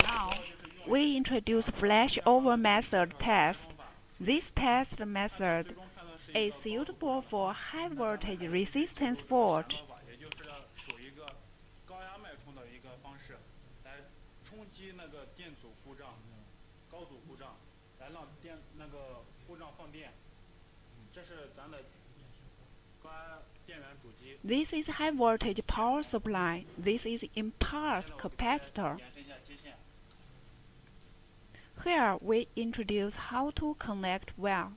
Now, we introduce flashover method test. This test method is suitable for high voltage resistance fault. This is high voltage power supply. This is impulse capacitor. Here we introduce how to connect well.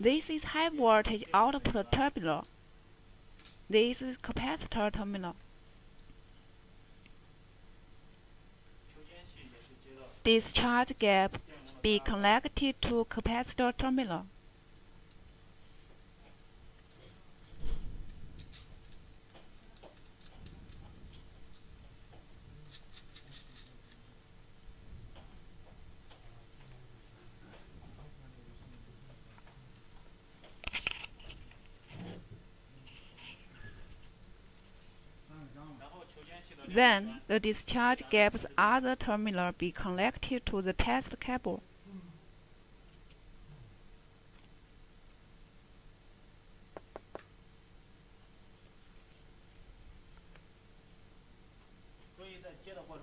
This is high voltage output terminal. This is capacitor terminal. Discharge gap be connected to capacitor terminal. Then, the discharge gap's other terminal be connected to the test cable.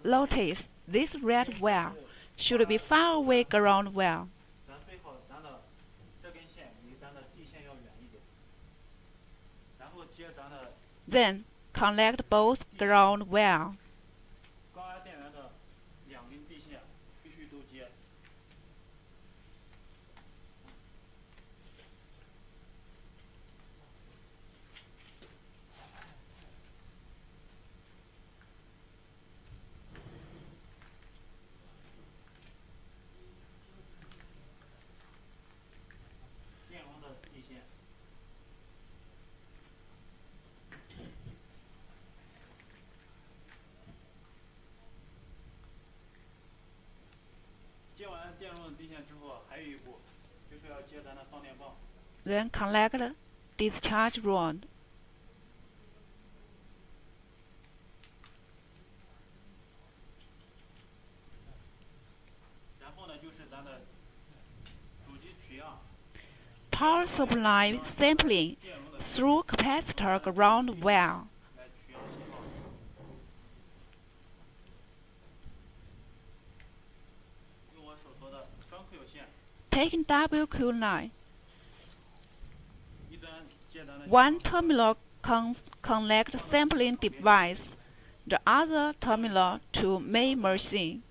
Notice, this red wire should be far away ground wire. Then, connect both ground wire. Then connect discharge rod. Power supply sampling through capacitor ground wire. Taking WQ line. One terminal connect sampling device, the other terminal to main machine.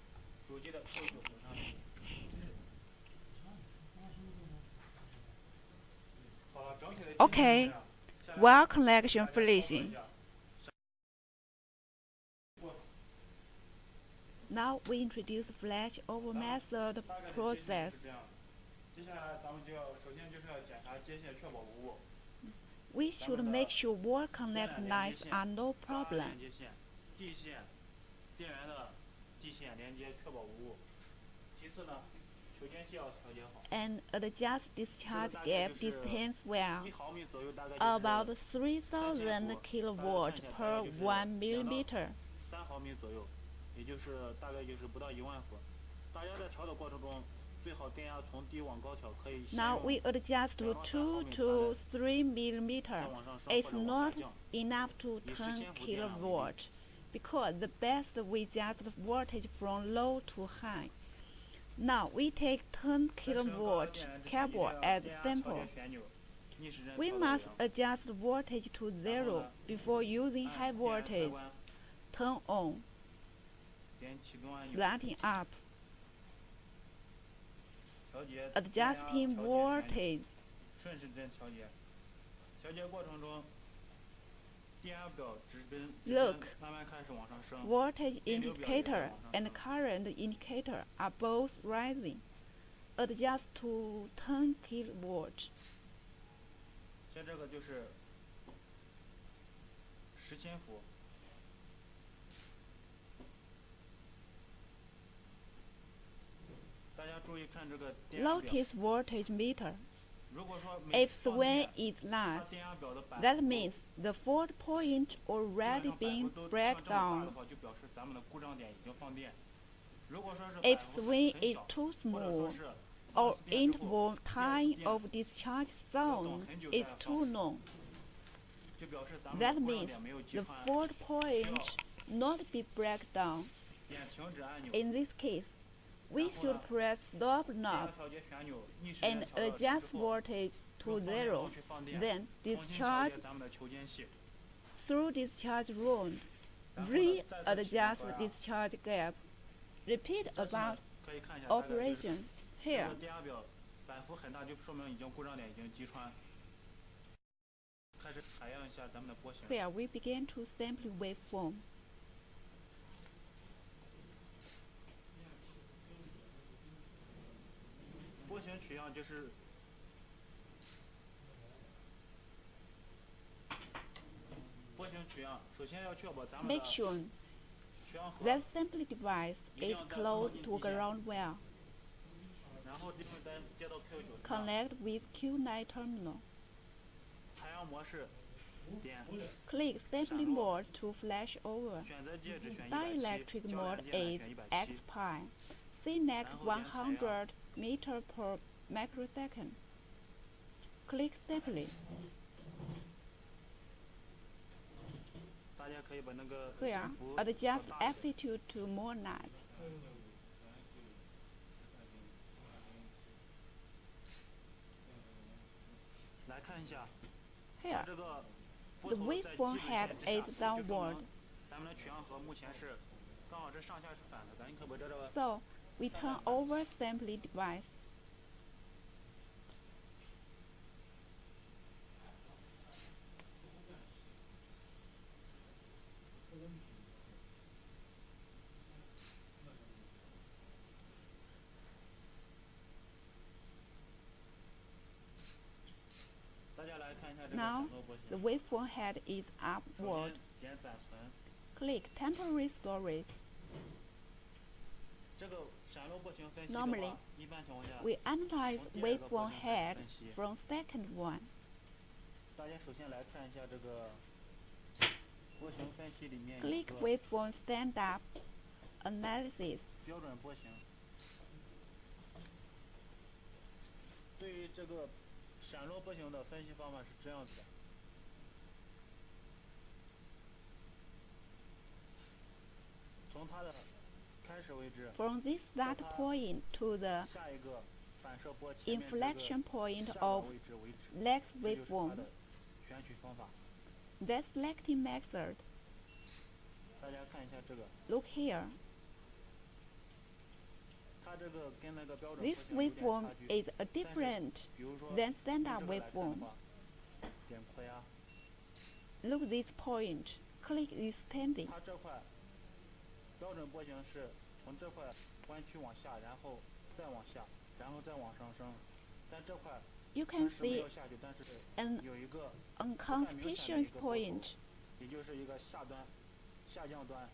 Okay, wire connection finishing. Now we introduce flashover method process. We should make sure wire connect lines are no problem. And adjust discharge gap distance well, about 3000 kilowatt per 1 millimeter. Now we adjust to 2 to 3 millimeter. It's not enough to 10 kilowatt because the best we adjust voltage from low to high. Now we take 10 kilowatt cable as sample. We must adjust voltage to 0 before using high voltage. Turn on. Starting up. Adjusting voltage. Look, voltage indicator and current indicator are both rising. Adjust to 10 kilowatt. 像这个就是10千伏。大家注意看这个电表。Notice voltage meter. If swing is large, that means the fault point already been break down. If swing is too small, or interval time of discharge zone is too long, that means the fault point not be break down. In this case, we should press stop knob and adjust voltage to 0, then discharge through discharge round. Readjust discharge gap. Repeat above operation. Here, where we begin to sample waveform. Make sure that sampling device is close to ground wire. Connect with Q9 terminal. Click sampling mode to flash over. Dielectric mode is X pi. Select 100 meter per microsecond. Click sampling. Here, adjust amplitude to more large. Here, the waveform head is downward. So, we turn over sampling device. Now, the waveform head is upward. Click temporary storage. Normally, we analyze waveform head from second one. Click waveform stand-up analysis. 对于这个闪落波形的分析方法是这样子的。从它的开始位置 From this start point to the 下一个反射波前面这个 inflection point 下角 of 位置为止， next 这就是它 waveform. 的选取方法。 The selecting method. 大家看一下这个， Look here. 它这个跟那个标准波 This 形有点 waveform 差距。 is a different 比如说 than 从 standard 这个来看的 waveform. 话，点亏啊， Look this point. Click this standing. 它这块标准波形是从这块弯曲往下，然后再往下，然后再往上升。但这块 You 它 can 是没 see 有下去，但是 an 有一个 unconspicuous point. 也就是一个下降端。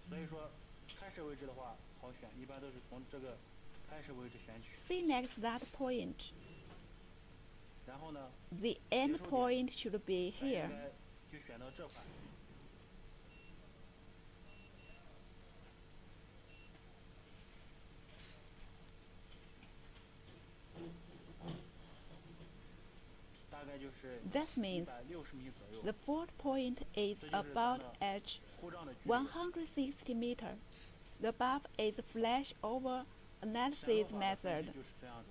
所以说开始位置的话好选，一般都是从这个开始位置选取。 Select that point. 然后呢， The end point should be 咱应 here. 该就选到这块。大概就是 That means 160米左右。 the fault point is 这就是咱 about 的 at 故障的距离。 160 meters. The above is flashover 闪 analysis 落法的分 method. 析就是这样子。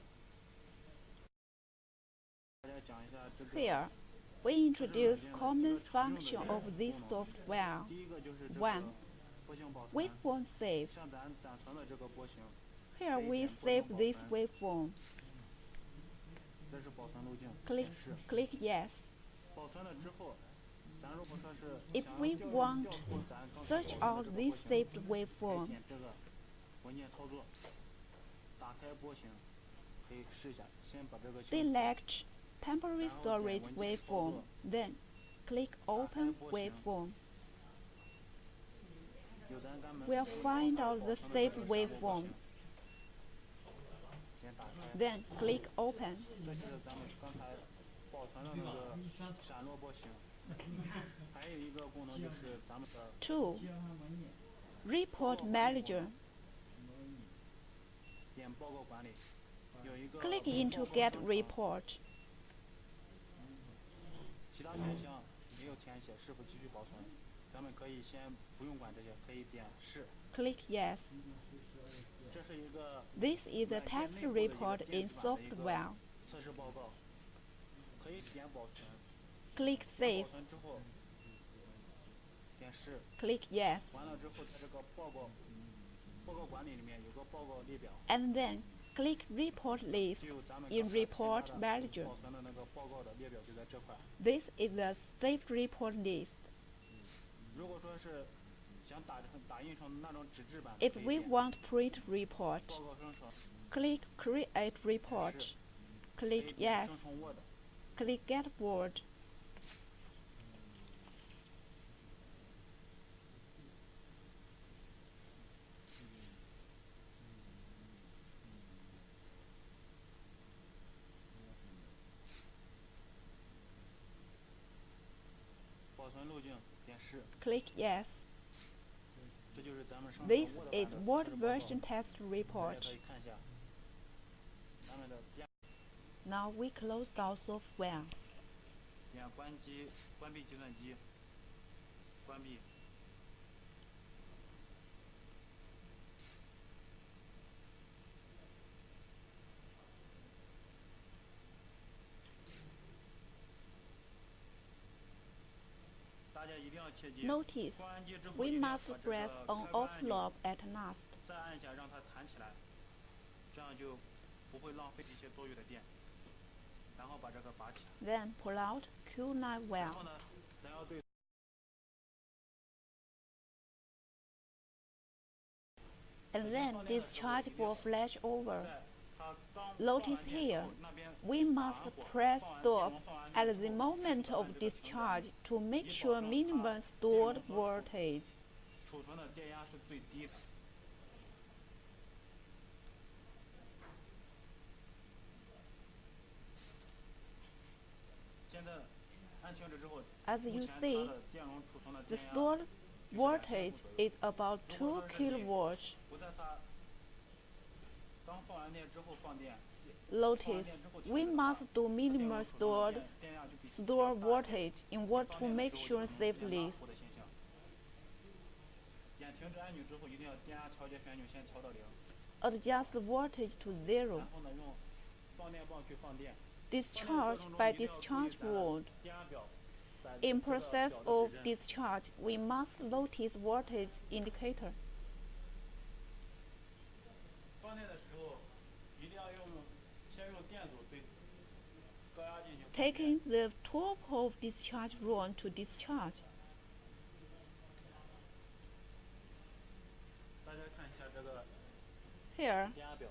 大家讲一下这个。 Here, we introduce common function of this software. 第一个就是这 One, 个波形保存。 Waveform save. 像咱暂存的这个波形， Here we save this waveform. 这是保存路径。 Click 是 click yes. 保存了之后，咱如果说是 If 想 we 调 want 调出咱刚才 Search 保存 out 的 this 这个 saved 波形，可以 waveform. 点这个文件操作，打开波形，可以试一下。先把这个清除 Select temporary storage waveform. Then click open waveform. 有咱刚才 We'll find out the saved waveform. 点打开。Then click Open. 这是咱们刚才保存的那个闪落波形。还有一个功能就是咱们的 2. Report Manager. 点报告管理，有一个 Click into Get Report. 其他选项没有填写是否继续保存，咱们可以先不用管这些，可以点是。 Click Yes. 这是一个 This is a test report in software. 测试报告，可以点保存。 Click 保 Save. 存之后点是。 Click Yes. 完了之后，在这个报告管理里面有个报告列表。 And then click Report List 就有咱们 in 刚才添 Report 加的 Manager. 保存的那个报告的列表就在这块。 This is the saved report list. 如果说是想打印成那种纸质版， If 可以 we 点 want print report, 报告生成， click Create Report. 可以 Click 点 Yes. 生成 Word。 Click Get Word. 保存路径点是， Click Yes. 这就是咱们生成 This Word is 版的 Word 测试报告 version test 大家可 report. 以看一下咱们的点 Now we close our software. 关闭计算机，关闭。大家一定要切记， Notice 关完机之后 we 一定要 must 把这个 press 开 on 关 off 按钮 knob at last. 再按一下让它弹起来，这样就不会浪费一些多余的电。然后把这个拔起来， Then pull out Q9 然 well. 后呢，咱要对 And then discharge for flashover. 在它刚 Notice 放完电之 here, 后那边 we must 打完火 press 放完 stop 电放完 at 电之 the 后 moment 咱 of 们这个存在 discharge to make 以 sure 保证它 minimum 电 stored 能所 voltage. 储存的电压是最低的。现在按停止之后， As 目 you 前它 see, 的电容储存的 the 电压 stored voltage is about 2 kilovolts. 不在它刚放完电之后放电， Notice, we must do minimum stored 电压就比 store voltage in order to make sure safely. 点停止按钮之后，一定要电压调节旋钮先调到0， Adjust voltage to 0. 然后呢用放电棒去放电。 Discharge by discharge word. 电压表。 In process of discharge, we must notice voltage indicator. 放电的时候，一定要先用电阻对高压进行放电。 Taking the top of discharge rod to discharge. 大家看一下这个 Here, 电压表，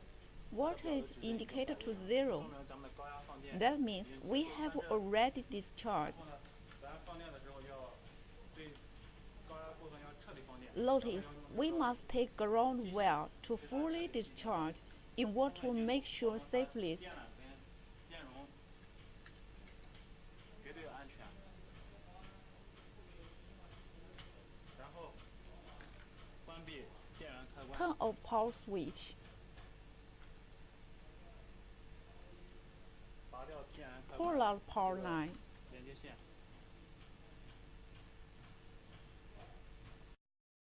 voltage indicator to 说 0. 明咱们的高压放电。 That means we have already discharged. 然后呢，咱放电的时候要对高压部分要彻底放电。 Notice, we must take ground well to fully discharge in order to make sure safely. 电缆跟电容绝对安全。然后关闭电源开关。 Turn off power switch. 拔掉电源开 Pull 关。 out power line. 连接线。